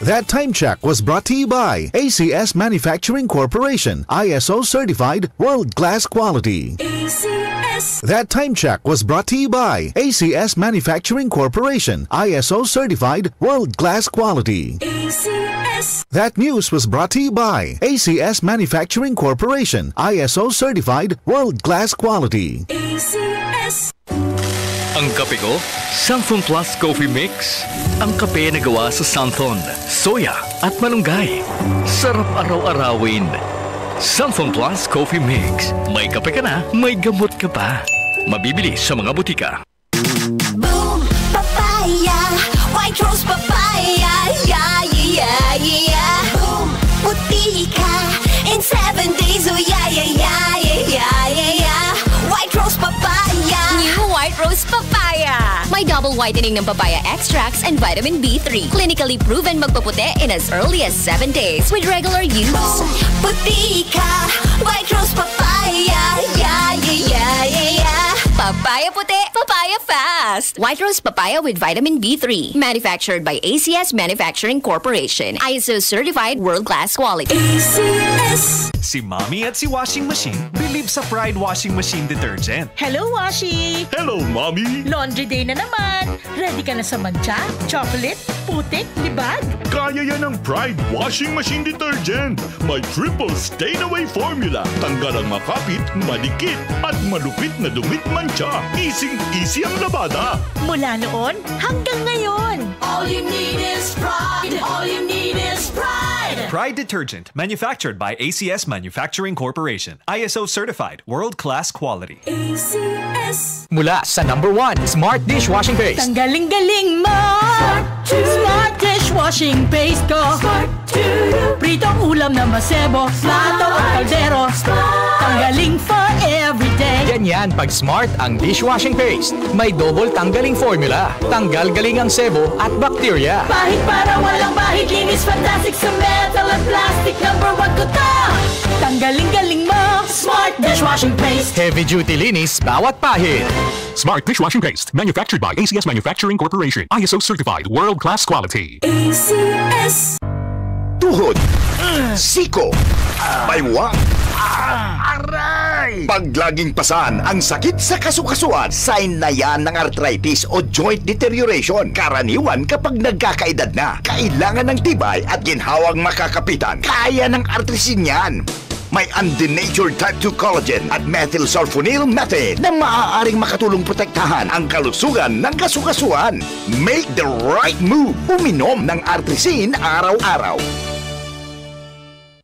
That time check was brought to you by ACS Manufacturing Corporation, ISO certified world-class quality. ACS. That time check was brought to you by ACS Manufacturing Corporation, ISO certified world-class quality. ACS. That news was brought to you by ACS Manufacturing Corporation, ISO certified world-class quality. ACS. Ang kape ko, Santhon Plus Coffee Mix. Ang kape na gawa sa Santhon, soya at malunggay. Sarap araw-arawin. Santhon Plus Coffee Mix. May kape ka na, may gamot ka pa. Mabibili sa mga butika. Boom! Papaya! White Rose Papaya! Yeah, yeah, yeah! Boom! Puti ka! In 7 days, oh yeah, yeah, yeah, yeah, yeah, yeah! White Rose Papaya! New White Rose Papaya! May double whitening ng papaya extracts and vitamin B3. Clinically proven magpaputi in as early as 7 days with regular use. Boom! Puti ka! White Rose Papaya! Yeah, yeah, yeah, yeah, yeah! Papaya puti, papaya fast! White Rose Papaya with vitamin B3. Manufactured by ACS Manufacturing Corporation. ISO certified world-class quality. ACS! Si Mommy at si Washing Machine believe sa Pride Washing Machine Detergent. Hello, Washi! Hello, Mommy! Laundry day na naman! Ready ka na sa mancha, chocolate, putik, libag? Kaya yan ang Pride Washing Machine Detergent. May triple stain-away formula. Tanggal ang makapit, malikit, at malupit na dumit mancha. Easy ang labada. Mula noon hanggang ngayon. All you need is pride. All you need is pride. Pride Detergent, manufactured by ACS Manufacturing Corporation. ISO certified, world-class quality. ACS. Mula sa #1 Smart Dishwashing Paste. Tanggaling-galing mo! Smart dishwashing paste ko. Pritong ulam na masebo, plato at kaldero. Tanggaling for everyday. Ganyan pag Smart ang dishwashing paste. May double tanggaling formula. Tanggal galing ang sebo at bakterya. Bahid para walang bahid, linis fantastic sa metal at plastic. #1 ko to! Tanggaling-galing mo! Smart dishwashing paste. Heavy duty linis bawat pahid. Smart Dishwashing Paste, manufactured by ACS Manufacturing Corporation. ISO certified, world-class quality. ACS. Tuhod, siko, baywang, aray! Pag laging pasan ang sakit sa kasukasuan, sign na yan ng arthritis o joint deterioration. Karaniwan kapag nagkakaedad na, kailangan ng tibay at ginhawang makakapitan. Kaya ng artrisin yan. May undenatured type 2 collagen at methylsulfonyl methane na maaaring makatulong protektahan ang kalusugan ng kasukasuan. Make the right move. Uminom ng artrisin araw-araw.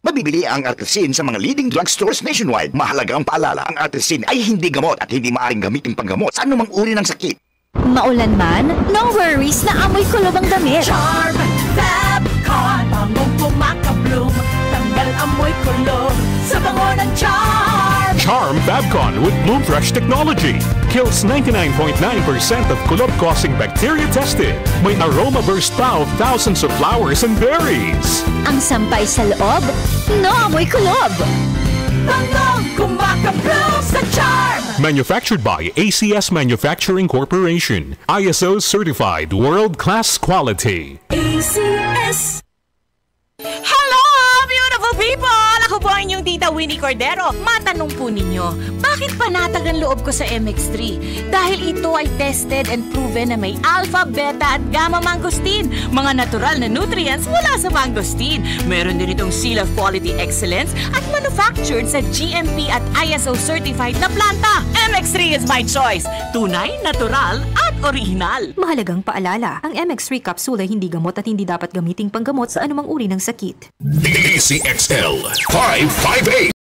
Mabibili ang artrisin sa mga leading drugstores nationwide. Mahalagang paalala, ang artrisin ay hindi gamot at hindi maaaring gamitin panggamot sa anumang uri ng sakit. Maulan man, no worries na amoy kulob ang damit. Charm Fabcon, bangong pumakabloom. Tanggal amoy kulob sa bango ng Charm. Charm Fabcon with Bloom Fresh technology. Kills 99.9% of kulob-causing bacteria tested. May aroma burst pa of thousands of flowers and berries. Ang sampay sa loob, no amoy kulob. Bangong kumakabloom sa Charm. Manufactured by ACS Manufacturing Corporation. ISO certified, world-class quality. ACS. Hello, beautiful people! Ako po ang inyong tita Winnie Cordero. Matanong po ninyo, bakit panatag ang loob ko sa MX3? Dahil ito ay tested and proven na may alpha, beta at gamma mangosteen. Mga natural na nutrients mula sa mangosteen. Meron din itong seal of quality excellence at manufactured sa GMP at ISO certified na planta. MX3 is my choice. Tunay, natural at original. Mahalagang paalala, ang MX3 capsule ay hindi gamot at hindi dapat gamiting panggamot sa anumang uri ng sakit. DCXL 558